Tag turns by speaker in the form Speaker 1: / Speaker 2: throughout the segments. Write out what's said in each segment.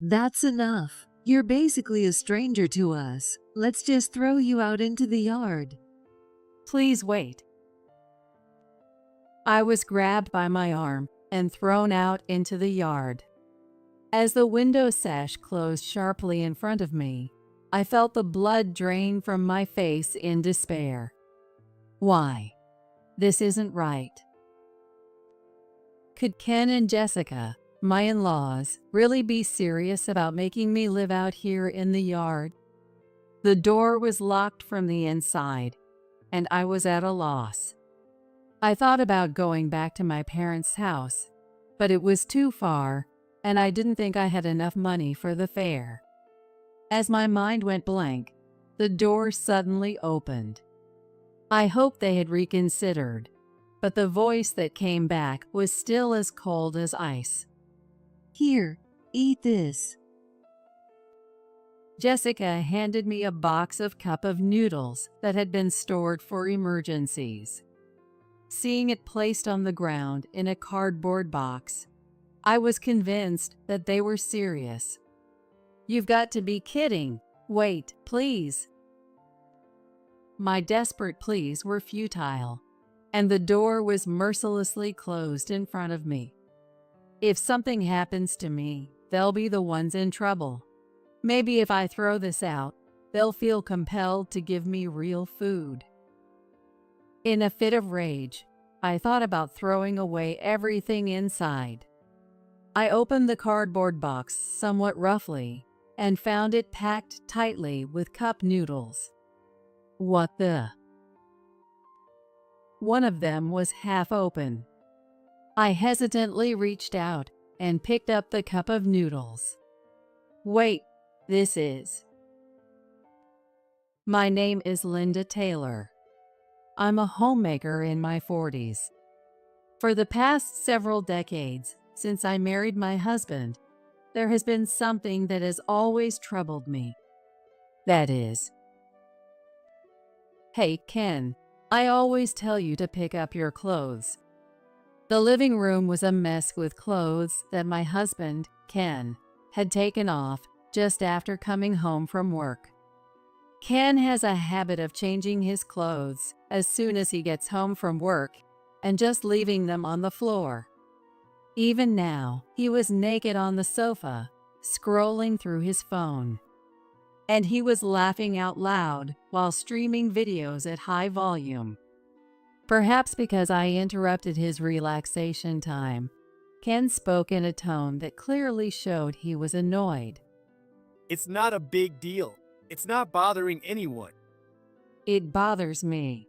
Speaker 1: That's enough. You're basically a stranger to us. Let's just throw you out into the yard.
Speaker 2: Please wait. I was grabbed by my arm and thrown out into the yard. As the window sash closed sharply in front of me, I felt the blood drain from my face in despair. Why? This isn't right. Could Ken and Jessica, my in-laws, really be serious about making me live out here in the yard? The door was locked from the inside, and I was at a loss. I thought about going back to my parents' house, but it was too far, and I didn't think I had enough money for the fare. As my mind went blank, the door suddenly opened. I hoped they had reconsidered, but the voice that came back was still as cold as ice.
Speaker 1: Here, eat this.
Speaker 2: Jessica handed me a box of cup of noodles that had been stored for emergencies. Seeing it placed on the ground in a cardboard box, I was convinced that they were serious. You've got to be kidding. Wait, please. My desperate pleas were futile, and the door was mercilessly closed in front of me. If something happens to me, they'll be the ones in trouble. Maybe if I throw this out, they'll feel compelled to give me real food. In a fit of rage, I thought about throwing away everything inside. I opened the cardboard box somewhat roughly and found it packed tightly with cup noodles. What the? One of them was half open. I hesitantly reached out and picked up the cup of noodles. Wait, this is. My name is Linda Taylor. I'm a homemaker in my 40s. For the past several decades, since I married my husband, there has been something that has always troubled me. That is, hey, Ken, I always tell you to pick up your clothes. The living room was a mess with clothes that my husband, Ken, had taken off just after coming home from work. Ken has a habit of changing his clothes as soon as he gets home from work and just leaving them on the floor. Even now, he was naked on the sofa, scrolling through his phone. And he was laughing out loud while streaming videos at high volume. Perhaps because I interrupted his relaxation time, Ken spoke in a tone that clearly showed he was annoyed.
Speaker 3: It's not a big deal. It's not bothering anyone.
Speaker 2: It bothers me.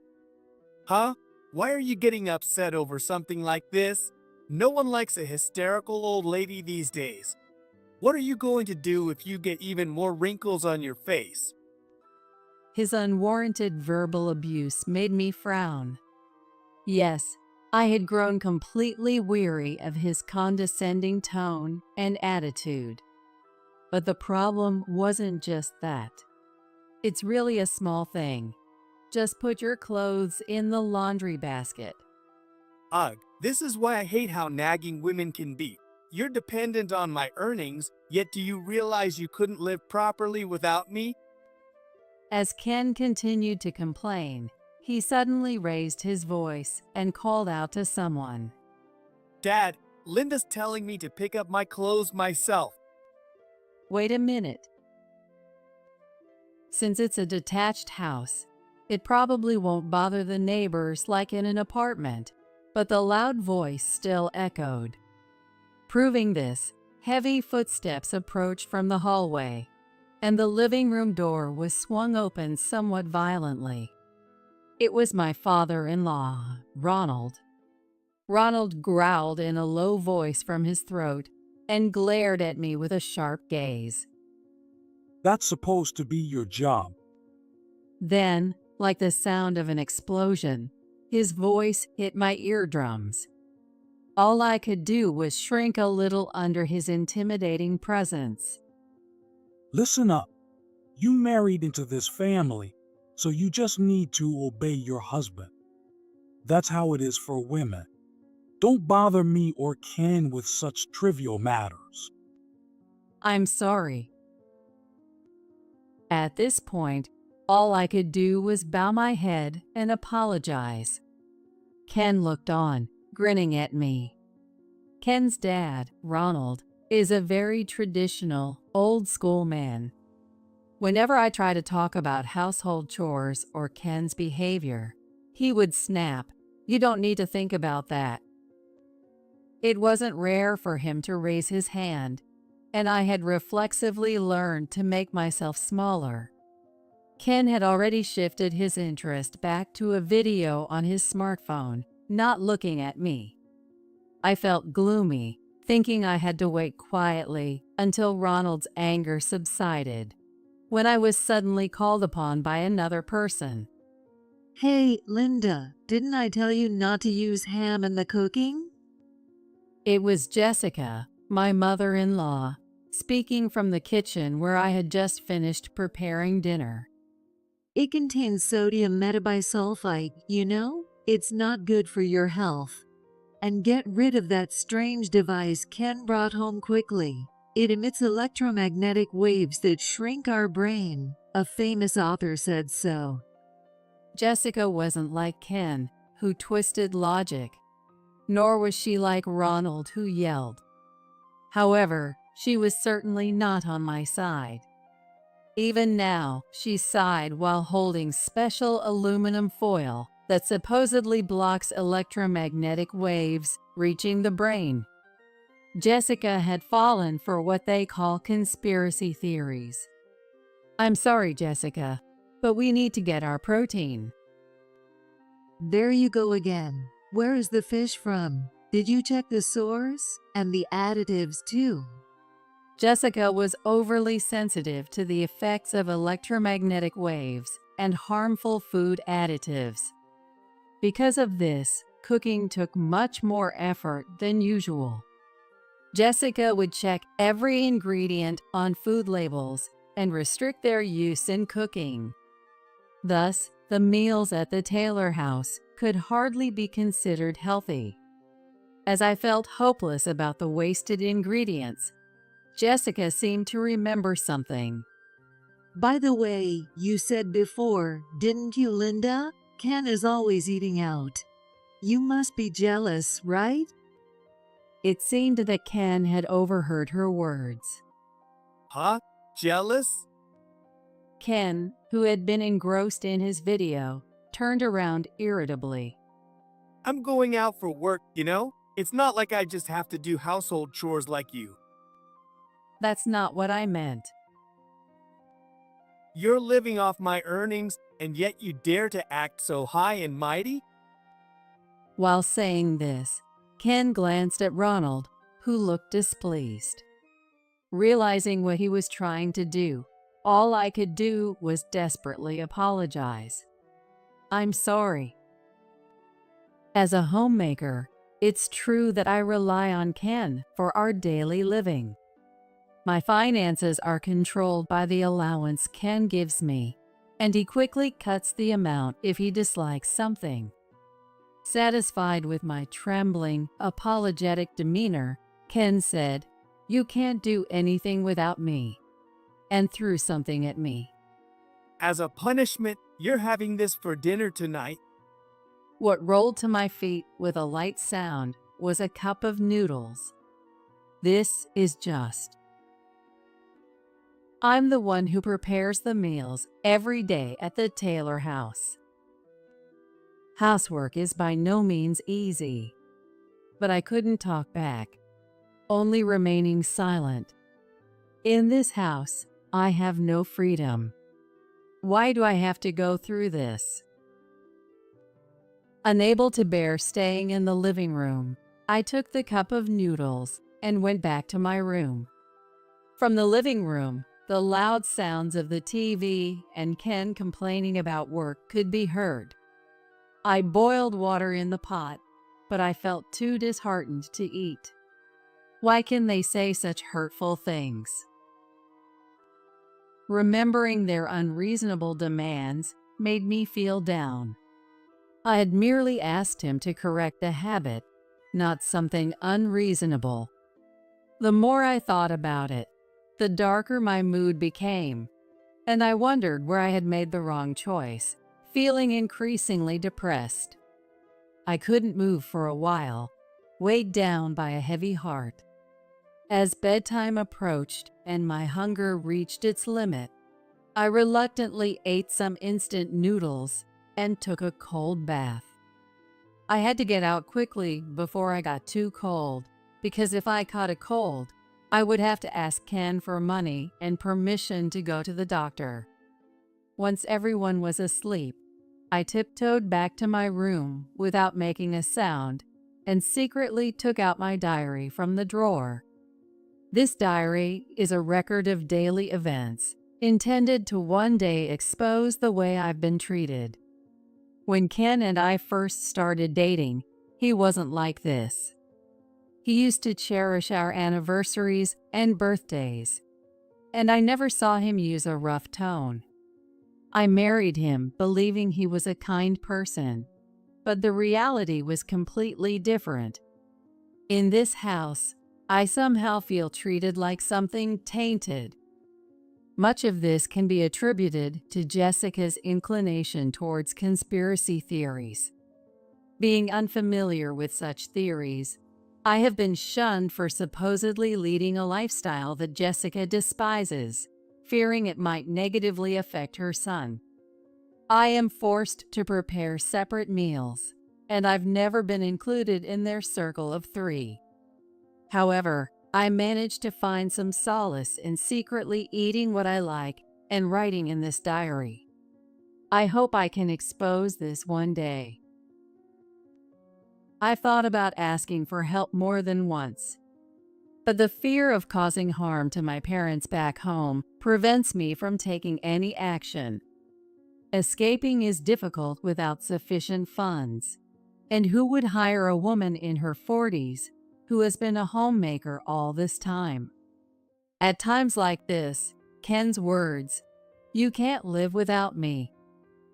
Speaker 3: Huh? Why are you getting upset over something like this? No one likes a hysterical old lady these days. What are you going to do if you get even more wrinkles on your face?
Speaker 2: His unwarranted verbal abuse made me frown. Yes, I had grown completely weary of his condescending tone and attitude. But the problem wasn't just that. It's really a small thing. Just put your clothes in the laundry basket.
Speaker 3: Ugh, this is why I hate how nagging women can be. You're dependent on my earnings, yet do you realize you couldn't live properly without me?
Speaker 2: As Ken continued to complain, he suddenly raised his voice and called out to someone.
Speaker 3: Dad, Linda's telling me to pick up my clothes myself.
Speaker 2: Wait a minute. Since it's a detached house, it probably won't bother the neighbors like in an apartment, but the loud voice still echoed. Proving this, heavy footsteps approached from the hallway, and the living room door was swung open somewhat violently. It was my father-in-law, Ronald. Ronald growled in a low voice from his throat and glared at me with a sharp gaze.
Speaker 4: That's supposed to be your job.
Speaker 2: Then, like the sound of an explosion, his voice hit my eardrums. All I could do was shrink a little under his intimidating presence.
Speaker 4: Listen up. You married into this family, so you just need to obey your husband. That's how it is for women. Don't bother me or Ken with such trivial matters.
Speaker 2: I'm sorry. At this point, all I could do was bow my head and apologize. Ken looked on, grinning at me. Ken's dad, Ronald, is a very traditional, old-school man. Whenever I try to talk about household chores or Ken's behavior, he would snap, "You don't need to think about that." It wasn't rare for him to raise his hand, and I had reflexively learned to make myself smaller. Ken had already shifted his interest back to a video on his smartphone, not looking at me. I felt gloomy, thinking I had to wait quietly until Ronald's anger subsided, when I was suddenly called upon by another person.
Speaker 1: Hey, Linda, didn't I tell you not to use ham in the cooking?
Speaker 2: It was Jessica, my mother-in-law, speaking from the kitchen where I had just finished preparing dinner.
Speaker 1: It contains sodium metabisulfite, you know? It's not good for your health. And get rid of that strange device Ken brought home quickly. It emits electromagnetic waves that shrink our brain. A famous author said so.
Speaker 2: Jessica wasn't like Ken, who twisted logic, nor was she like Ronald, who yelled. However, she was certainly not on my side. Even now, she sighed while holding special aluminum foil that supposedly blocks electromagnetic waves reaching the brain. Jessica had fallen for what they call conspiracy theories. I'm sorry, Jessica, but we need to get our protein.
Speaker 1: There you go again. Where is the fish from? Did you check the source? And the additives too?
Speaker 2: Jessica was overly sensitive to the effects of electromagnetic waves and harmful food additives. Because of this, cooking took much more effort than usual. Jessica would check every ingredient on food labels and restrict their use in cooking. Thus, the meals at the Taylor house could hardly be considered healthy. As I felt hopeless about the wasted ingredients, Jessica seemed to remember something.
Speaker 1: By the way, you said before, didn't you, Linda? Ken is always eating out. You must be jealous, right?
Speaker 2: It seemed that Ken had overheard her words.
Speaker 3: Huh? Jealous?
Speaker 2: Ken, who had been engrossed in his video, turned around irritably.
Speaker 3: I'm going out for work, you know? It's not like I just have to do household chores like you.
Speaker 2: That's not what I meant.
Speaker 3: You're living off my earnings, and yet you dare to act so high and mighty?
Speaker 2: While saying this, Ken glanced at Ronald, who looked displeased. Realizing what he was trying to do, all I could do was desperately apologize. I'm sorry. As a homemaker, it's true that I rely on Ken for our daily living. My finances are controlled by the allowance Ken gives me, and he quickly cuts the amount if he dislikes something. Satisfied with my trembling, apologetic demeanor, Ken said, "You can't do anything without me," and threw something at me.
Speaker 3: As a punishment, you're having this for dinner tonight.
Speaker 2: What rolled to my feet with a light sound was a cup of noodles. This is just. I'm the one who prepares the meals every day at the Taylor house. Housework is by no means easy, but I couldn't talk back, only remaining silent. In this house, I have no freedom. Why do I have to go through this? Unable to bear staying in the living room, I took the cup of noodles and went back to my room. From the living room, the loud sounds of the TV and Ken complaining about work could be heard. I boiled water in the pot, but I felt too disheartened to eat. Why can they say such hurtful things? Remembering their unreasonable demands made me feel down. I had merely asked him to correct a habit, not something unreasonable. The more I thought about it, the darker my mood became, and I wondered where I had made the wrong choice, feeling increasingly depressed. I couldn't move for a while, weighed down by a heavy heart. As bedtime approached and my hunger reached its limit, I reluctantly ate some instant noodles and took a cold bath. I had to get out quickly before I got too cold, because if I caught a cold, I would have to ask Ken for money and permission to go to the doctor. Once everyone was asleep, I tiptoed back to my room without making a sound and secretly took out my diary from the drawer. This diary is a record of daily events, intended to one day expose the way I've been treated. When Ken and I first started dating, he wasn't like this. He used to cherish our anniversaries and birthdays, and I never saw him use a rough tone. I married him believing he was a kind person, but the reality was completely different. In this house, I somehow feel treated like something tainted. Much of this can be attributed to Jessica's inclination towards conspiracy theories. Being unfamiliar with such theories, I have been shunned for supposedly leading a lifestyle that Jessica despises, fearing it might negatively affect her son. I am forced to prepare separate meals, and I've never been included in their circle of 3. However, I managed to find some solace in secretly eating what I like and writing in this diary. I hope I can expose this one day. I thought about asking for help more than once, but the fear of causing harm to my parents back home prevents me from taking any action. Escaping is difficult without sufficient funds, and who would hire a woman in her 40s who has been a homemaker all this time? At times like this, Ken's words, "You can't live without me,"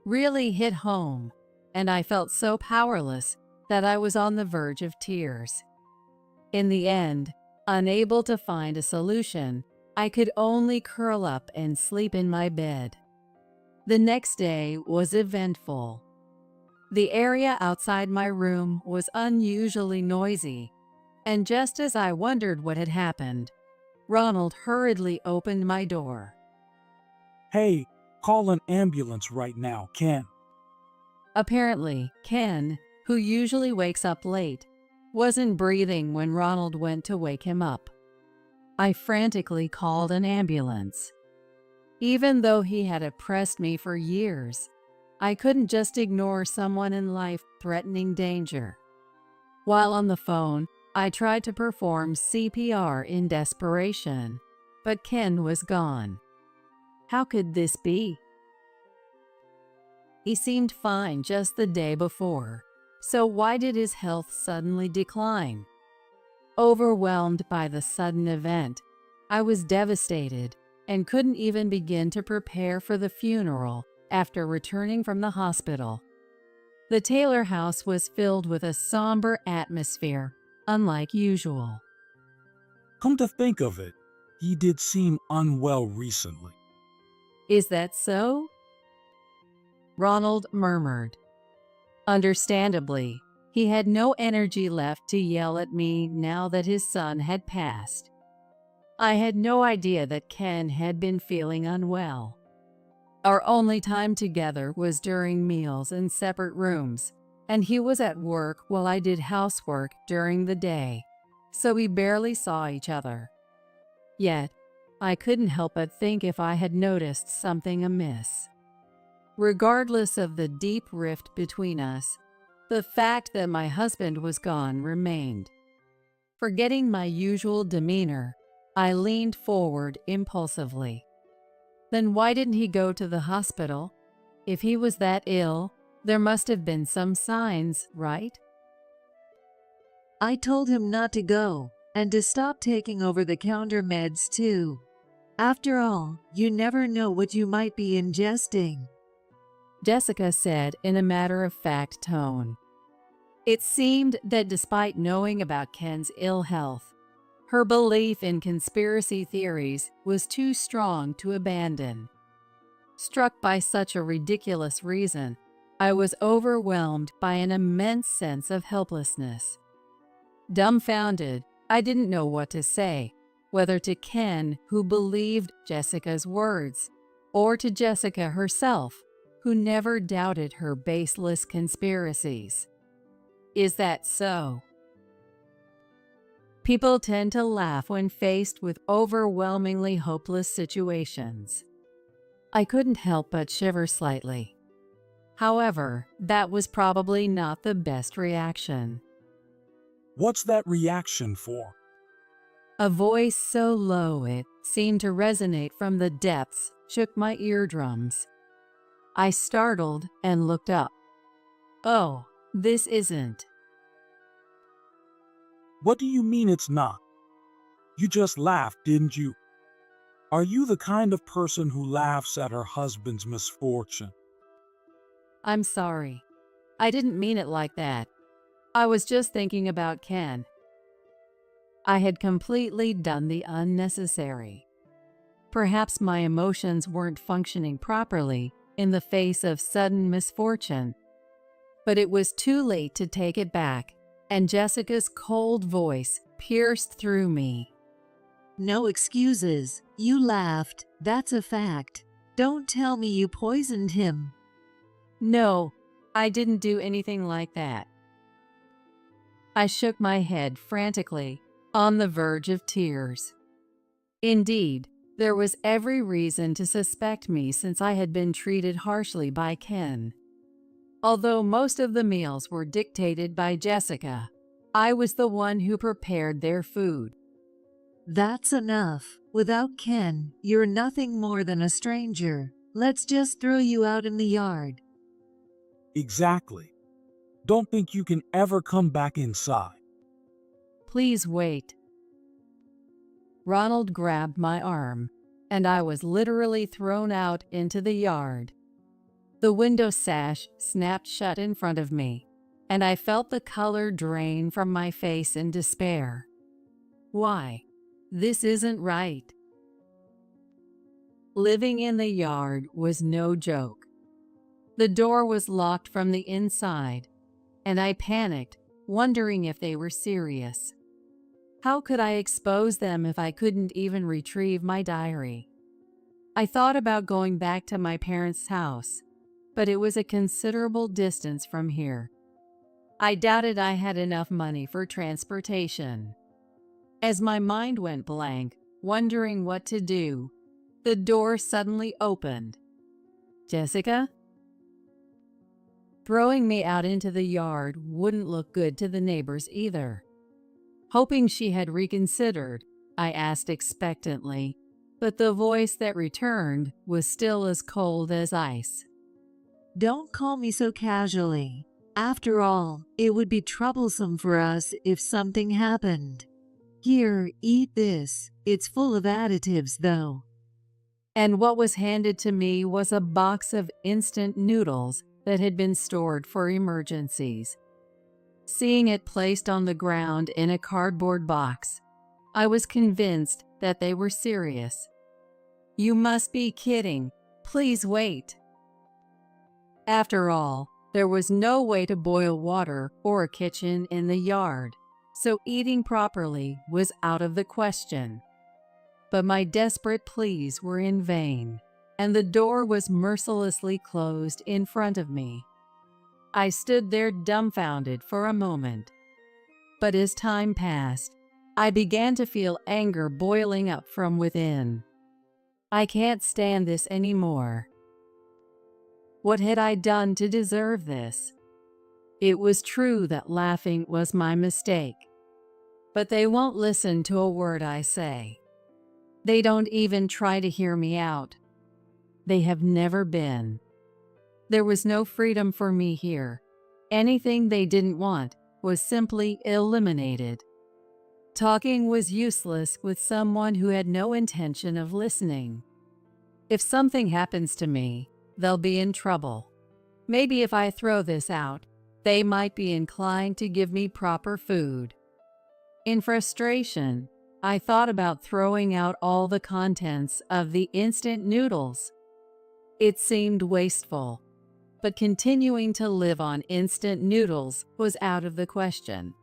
Speaker 2: really hit home, and I felt so powerless that I was on the verge of tears. In the end, unable to find a solution, I could only curl up and sleep in my bed. The next day was eventful. The area outside my room was unusually noisy, and just as I wondered what had happened, Ronald hurriedly opened my door.
Speaker 4: Hey, call an ambulance right now, Ken.
Speaker 2: Apparently, Ken, who usually wakes up late, wasn't breathing when Ronald went to wake him up. I frantically called an ambulance. Even though he had oppressed me for years, I couldn't just ignore someone in life-threatening danger. While on the phone, I tried to perform CPR in desperation, but Ken was gone. How could this be? He seemed fine just the day before, so why did his health suddenly decline? Overwhelmed by the sudden event, I was devastated and couldn't even begin to prepare for the funeral after returning from the hospital. The Taylor house was filled with a somber atmosphere, unlike usual.
Speaker 4: Come to think of it, he did seem unwell recently.
Speaker 2: Is that so? Ronald murmured. Understandably, he had no energy left to yell at me now that his son had passed. I had no idea that Ken had been feeling unwell. Our only time together was during meals in separate rooms, and he was at work while I did housework during the day, so we barely saw each other. Yet, I couldn't help but think if I had noticed something amiss. Regardless of the deep rift between us, the fact that my husband was gone remained. Forgetting my usual demeanor, I leaned forward impulsively. Then why didn't he go to the hospital? If he was that ill, there must have been some signs, right?
Speaker 1: I told him not to go, and to stop taking over-the-counter meds too. After all, you never know what you might be ingesting,
Speaker 2: Jessica said in a matter-of-fact tone. It seemed that despite knowing about Ken's ill health, Her belief in conspiracy theories was too strong to abandon. Struck by such a ridiculous reason, I was overwhelmed by an immense sense of helplessness. Dumbfounded, I didn't know what to say, whether to Ken, who believed Jessica's words, or to Jessica herself, who never doubted her baseless conspiracies. Is that so? People tend to laugh when faced with overwhelmingly hopeless situations. I couldn't help but shiver slightly. However, that was probably not the best reaction.
Speaker 4: What's that reaction for?
Speaker 2: A voice so low it seemed to resonate from the depths shook my eardrums. I startled and looked up. Oh, this isn't.
Speaker 4: What do you mean it's not? You just laughed, didn't you? Are you the kind of person who laughs at her husband's misfortune?
Speaker 2: I'm sorry. I didn't mean it like that. I was just thinking about Ken. I had completely done the unnecessary. Perhaps my emotions weren't functioning properly in the face of sudden misfortune. But it was too late to take it back, and Jessica's cold voice pierced through me.
Speaker 1: No excuses. You laughed. That's a fact. Don't tell me you poisoned him.
Speaker 2: No, I didn't do anything like that. I shook my head frantically, on the verge of tears. Indeed, there was every reason to suspect me since I had been treated harshly by Ken. Although most of the meals were dictated by Jessica, I was the one who prepared their food.
Speaker 1: That's enough. Without Ken, you're nothing more than a stranger. Let's just throw you out in the yard.
Speaker 4: Exactly. Don't think you can ever come back inside.
Speaker 2: Please wait. Ronald grabbed my arm, and I was literally thrown out into the yard. The window sash snapped shut in front of me, and I felt the color drain from my face in despair. Why? This isn't right. Living in the yard was no joke. The door was locked from the inside, and I panicked, wondering if they were serious. How could I expose them if I couldn't even retrieve my diary? I thought about going back to my parents' house, but it was a considerable distance from here. I doubted I had enough money for transportation. As my mind went blank, wondering what to do, the door suddenly opened. Jessica? Throwing me out into the yard wouldn't look good to the neighbors either. Hoping she had reconsidered, I asked expectantly, but the voice that returned was still as cold as ice.
Speaker 1: Don't call me so casually. After all, it would be troublesome for us if something happened. Here, eat this. It's full of additives, though.
Speaker 2: And what was handed to me was a box of instant noodles that had been stored for emergencies. Seeing it placed on the ground in a cardboard box, I was convinced that they were serious. You must be kidding. Please wait. After all, there was no way to boil water or a kitchen in the yard, so eating properly was out of the question. But my desperate pleas were in vain, and the door was mercilessly closed in front of me. I stood there dumbfounded for a moment. But as time passed, I began to feel anger boiling up from within. I can't stand this anymore. What had I done to deserve this? It was true that laughing was my mistake, but they won't listen to a word I say. They don't even try to hear me out. They have never been. There was no freedom for me here. Anything they didn't want was simply eliminated. Talking was useless with someone who had no intention of listening. If something happens to me, they'll be in trouble. Maybe if I throw this out, they might be inclined to give me proper food. In frustration, I thought about throwing out all the contents of the instant noodles. It seemed wasteful, but continuing to live on instant noodles was out of the question.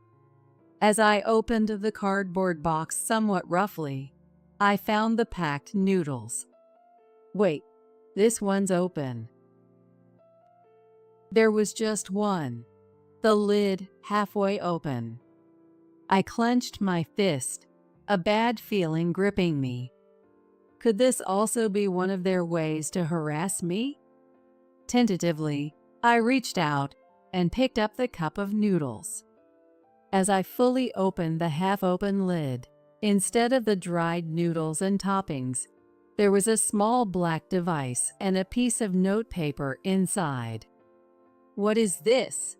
Speaker 2: As I opened the cardboard box somewhat roughly, I found the packed noodles. Wait, this one's open. There was just one, the lid halfway open. I clenched my fist, a bad feeling gripping me. Could this also be one of their ways to harass me? Tentatively, I reached out and picked up the cup of noodles. As I fully opened the half-open lid, instead of the dried noodles and toppings, there was a small black device and a piece of notepaper inside. What is this?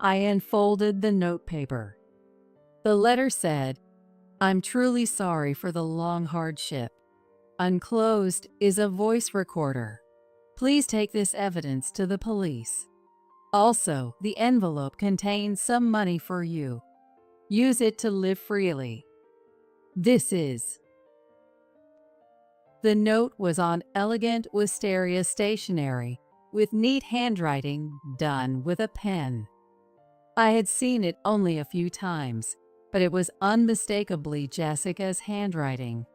Speaker 2: I unfolded the notepaper. The letter said, "I'm truly sorry for the long hardship. Unclosed is a voice recorder. Please take this evidence to the police. Also, the envelope contains some money for you. Use it to live freely. This is." The note was on elegant wisteria stationery, with neat handwriting done with a pen. I had seen it only a few times, but it was unmistakably Jessica's handwriting.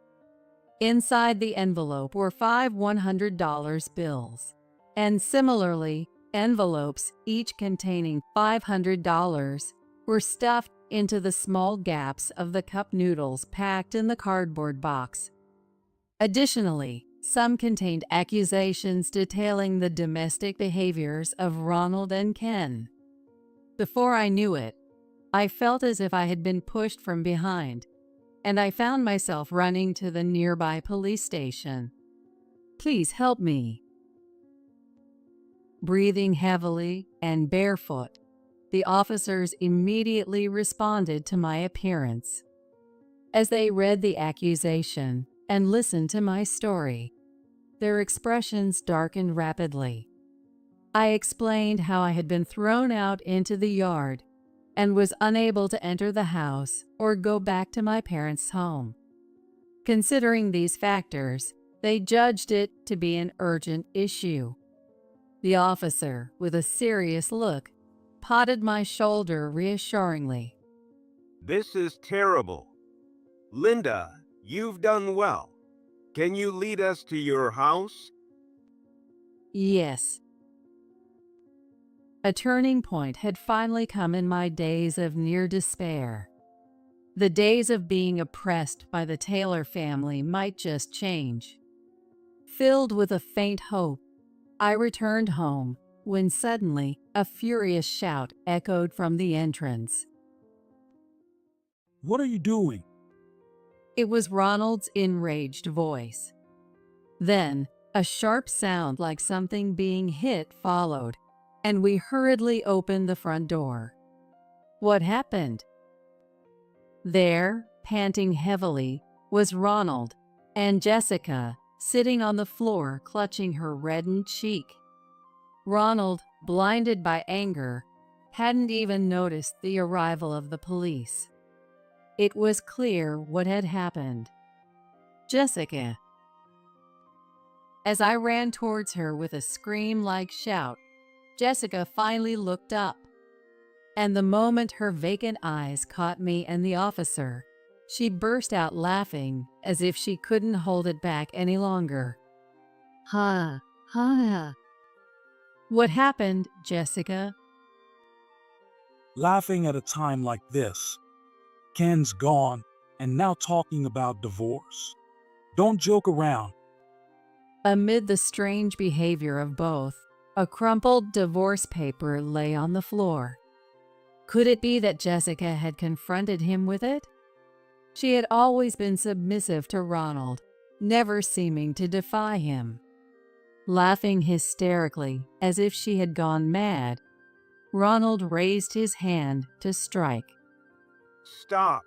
Speaker 2: Inside the envelope were 5 $100 bills, and similarly, envelopes, each containing $500, were stuffed into the small gaps of the cup noodles packed in the cardboard box. Additionally, some contained accusations detailing the domestic behaviors of Ronald and Ken. Before I knew it, I felt as if I had been pushed from behind, and I found myself running to the nearby police station. "Please help me." Breathing heavily and barefoot, the officers immediately responded to my appearance. As they read the accusation and listened to my story, their expressions darkened rapidly. I explained how I had been thrown out into the yard and was unable to enter the house or go back to my parents' home. Considering these factors, they judged it to be an urgent issue. The officer, with a serious look, patted my shoulder reassuringly.
Speaker 5: "This is terrible. Linda, you've done well. Can you lead us to your house?"
Speaker 2: Yes. A turning point had finally come in my days of near despair. The days of being oppressed by the Taylor family might just change. Filled with a faint hope, I returned home when suddenly a furious shout echoed from the entrance.
Speaker 4: What are you doing?
Speaker 2: It was Ronald's enraged voice. Then, a sharp sound like something being hit followed, and we hurriedly opened the front door. What happened? There, panting heavily, was Ronald, and Jessica, sitting on the floor clutching her reddened cheek. Ronald, blinded by anger, hadn't even noticed the arrival of the police. It was clear what had happened. "Jessica!" As I ran towards her with a scream-like shout, Jessica finally looked up. And the moment her vacant eyes caught me and the officer, she burst out laughing as if she couldn't hold it back any longer.
Speaker 1: Ha, ha.
Speaker 2: "What happened, Jessica?"
Speaker 4: Laughing at a time like this. Ken's gone, and now talking about divorce. Don't joke around.
Speaker 2: Amid the strange behavior of both, a crumpled divorce paper lay on the floor. Could it be that Jessica had confronted him with it? She had always been submissive to Ronald, never seeming to defy him. Laughing hysterically, as if she had gone mad, Ronald raised his hand to strike.
Speaker 5: "Stop."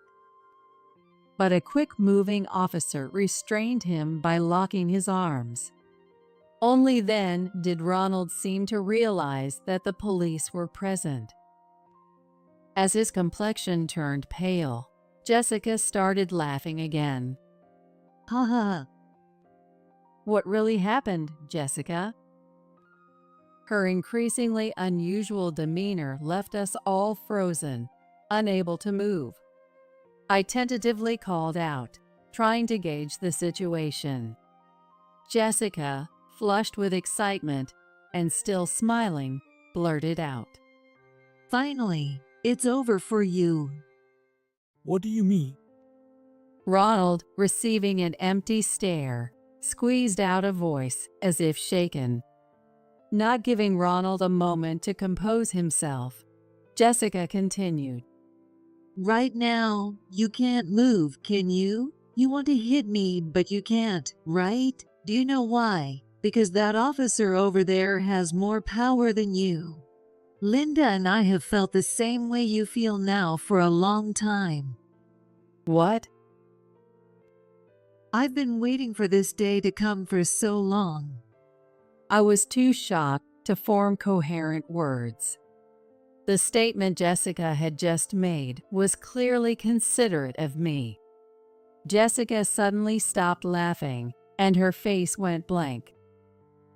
Speaker 2: But a quick-moving officer restrained him by locking his arms. Only then did Ronald seem to realize that the police were present. As his complexion turned pale, Jessica started laughing again.
Speaker 1: Haha.
Speaker 2: What really happened, Jessica? Her increasingly unusual demeanor left us all frozen, unable to move. I tentatively called out, trying to gauge the situation. Jessica, flushed with excitement and still smiling, blurted out,
Speaker 1: Finally, it's over for you.
Speaker 4: What do you mean?
Speaker 2: Ronald, receiving an empty stare, squeezed out a voice as if shaken. Not giving Ronald a moment to compose himself, Jessica continued.
Speaker 1: Right now, you can't move, can you? You want to hit me, but you can't, right? Do you know why? Because that officer over there has more power than you. Linda and I have felt the same way you feel now for a long time.
Speaker 2: What?
Speaker 1: I've been waiting for this day to come for so long.
Speaker 2: I was too shocked to form coherent words. The statement Jessica had just made was clearly considerate of me. Jessica suddenly stopped laughing, and her face went blank.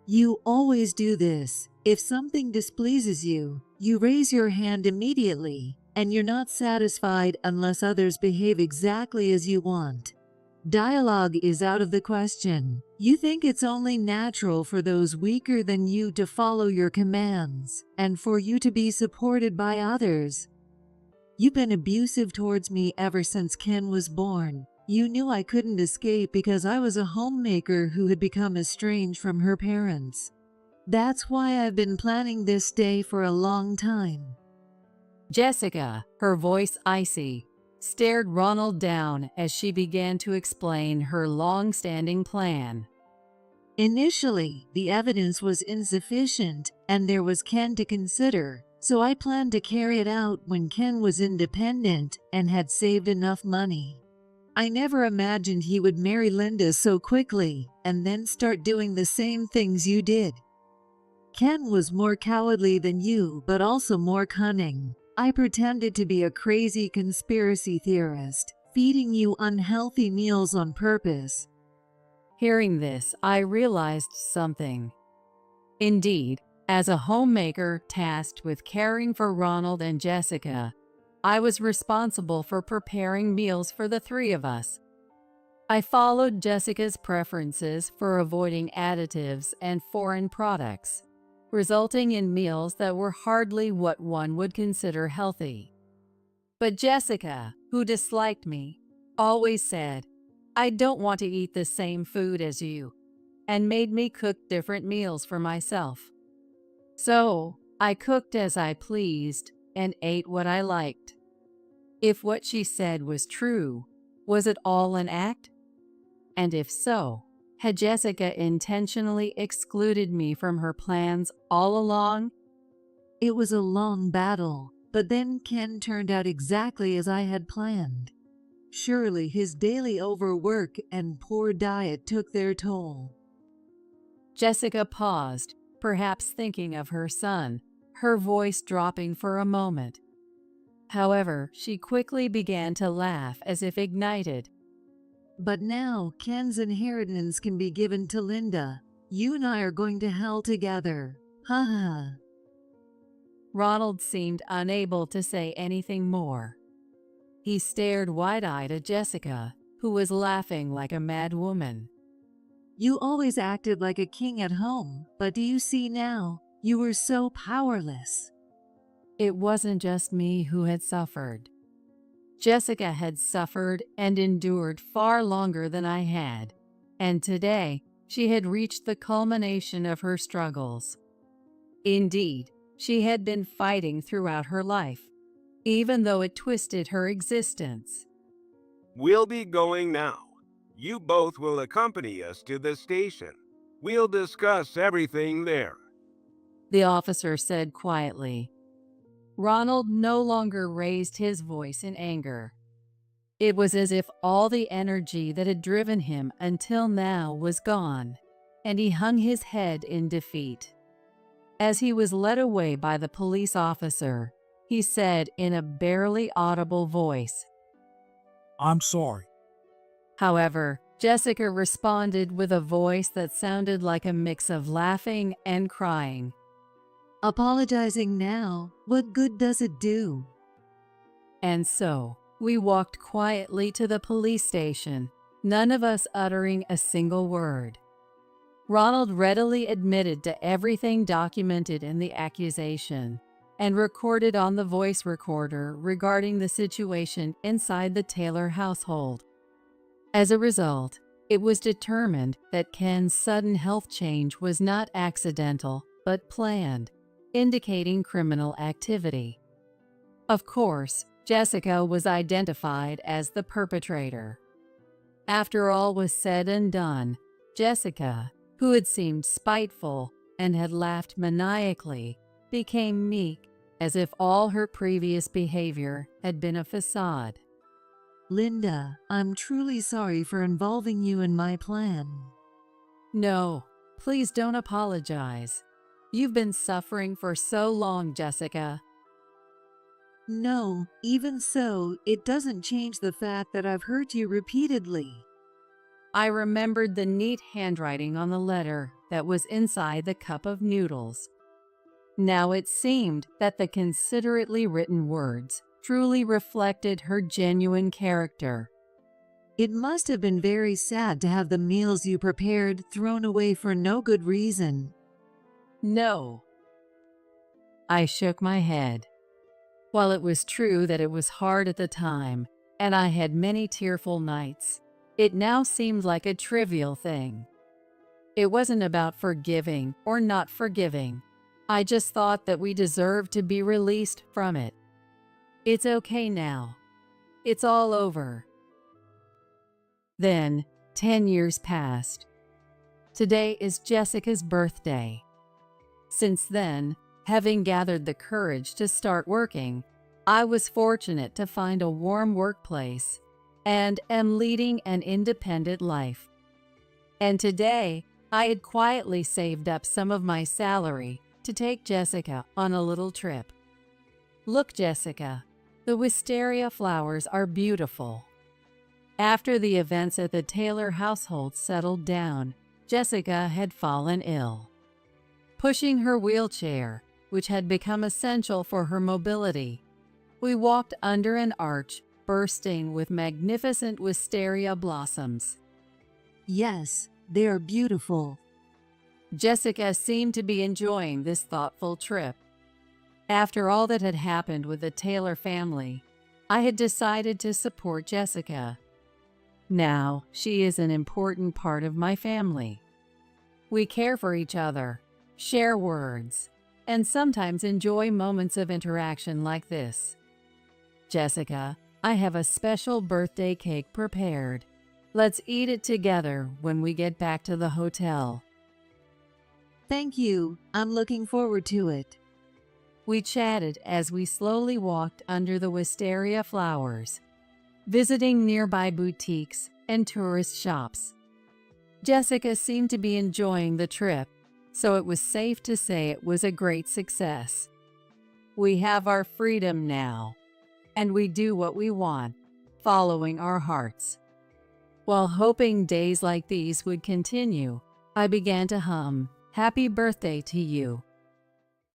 Speaker 1: You always do this. If something displeases you, you raise your hand immediately, and you're not satisfied unless others behave exactly as you want. Dialogue is out of the question. You think it's only natural for those weaker than you to follow your commands, and for you to be supported by others. You've been abusive towards me ever since Ken was born. You knew I couldn't escape because I was a homemaker who had become estranged from her parents. That's why I've been planning this day for a long time.
Speaker 2: Jessica, her voice icy, stared Ronald down as she began to explain her long-standing plan.
Speaker 1: Initially, the evidence was insufficient, and there was Ken to consider, so I planned to carry it out when Ken was independent and had saved enough money. I never imagined he would marry Linda so quickly and then start doing the same things you did. Ken was more cowardly than you, but also more cunning. I pretended to be a crazy conspiracy theorist, feeding you unhealthy meals on purpose.
Speaker 2: Hearing this, I realized something. Indeed, as a homemaker tasked with caring for Ronald and Jessica, I was responsible for preparing meals for the three of us. I followed Jessica's preferences for avoiding additives and foreign products, resulting in meals that were hardly what one would consider healthy. But Jessica, who disliked me, always said, "I don't want to eat the same food as you," and made me cook different meals for myself. So, I cooked as I pleased and ate what I liked. If what she said was true, was it all an act? And if so, had Jessica intentionally excluded me from her plans all along?
Speaker 1: It was a long battle, but then Ken turned out exactly as I had planned. Surely his daily overwork and poor diet took their toll.
Speaker 2: Jessica paused, perhaps thinking of her son, her voice dropping for a moment. However, she quickly began to laugh as if ignited.
Speaker 1: But now Ken's inheritance can be given to Linda. You and I are going to hell together. Ha ha.
Speaker 2: Ronald seemed unable to say anything more. He stared wide-eyed at Jessica, who was laughing like a mad woman.
Speaker 1: You always acted like a king at home, but do you see now? You were so powerless.
Speaker 2: It wasn't just me who had suffered. Jessica had suffered and endured far longer than I had, and today she had reached the culmination of her struggles. Indeed, she had been fighting throughout her life, even though it twisted her existence.
Speaker 5: We'll be going now. You both will accompany us to the station. We'll discuss everything there.
Speaker 2: The officer said quietly. Ronald no longer raised his voice in anger. It was as if all the energy that had driven him until now was gone, and he hung his head in defeat. As he was led away by the police officer, he said in a barely audible voice,
Speaker 4: I'm sorry.
Speaker 2: However, Jessica responded with a voice that sounded like a mix of laughing and crying.
Speaker 1: Apologizing now, what good does it do?
Speaker 2: And so, we walked quietly to the police station, none of us uttering a single word. Ronald readily admitted to everything documented in the accusation and recorded on the voice recorder regarding the situation inside the Taylor household. As a result, it was determined that Ken's sudden health change was not accidental but planned, indicating criminal activity. Of course, Jessica was identified as the perpetrator. After all was said and done, Jessica, who had seemed spiteful and had laughed maniacally, became meek, as if all her previous behavior had been a facade.
Speaker 1: Linda, I'm truly sorry for involving you in my plan.
Speaker 2: No, please don't apologize. You've been suffering for so long, Jessica.
Speaker 1: No, even so, it doesn't change the fact that I've hurt you repeatedly.
Speaker 2: I remembered the neat handwriting on the letter that was inside the cup of noodles. Now it seemed that the considerately written words truly reflected her genuine character.
Speaker 1: It must have been very sad to have the meals you prepared thrown away for no good reason.
Speaker 2: No. I shook my head. While it was true that it was hard at the time, and I had many tearful nights, it now seemed like a trivial thing. It wasn't about forgiving or not forgiving. I just thought that we deserved to be released from it. It's okay now. It's all over. Then, 10 years passed. Today is Jessica's birthday. Since then, having gathered the courage to start working, I was fortunate to find a warm workplace and am leading an independent life. And today, I had quietly saved up some of my salary to take Jessica on a little trip. Look, Jessica, the wisteria flowers are beautiful. After the events at the Taylor household settled down, Jessica had fallen ill. Pushing her wheelchair, which had become essential for her mobility, we walked under an arch bursting with magnificent wisteria blossoms.
Speaker 1: Yes, they are beautiful.
Speaker 2: Jessica seemed to be enjoying this thoughtful trip. After all that had happened with the Taylor family, I had decided to support Jessica. Now, she is an important part of my family. We care for each other, share words, and sometimes enjoy moments of interaction like this. Jessica, I have a special birthday cake prepared. Let's eat it together when we get back to the hotel.
Speaker 1: Thank you. I'm looking forward to it.
Speaker 2: We chatted as we slowly walked under the wisteria flowers, visiting nearby boutiques and tourist shops. Jessica seemed to be enjoying the trip, so it was safe to say it was a great success. We have our freedom now, and we do what we want, following our hearts. While hoping days like these would continue, I began to hum, "Happy birthday to you,"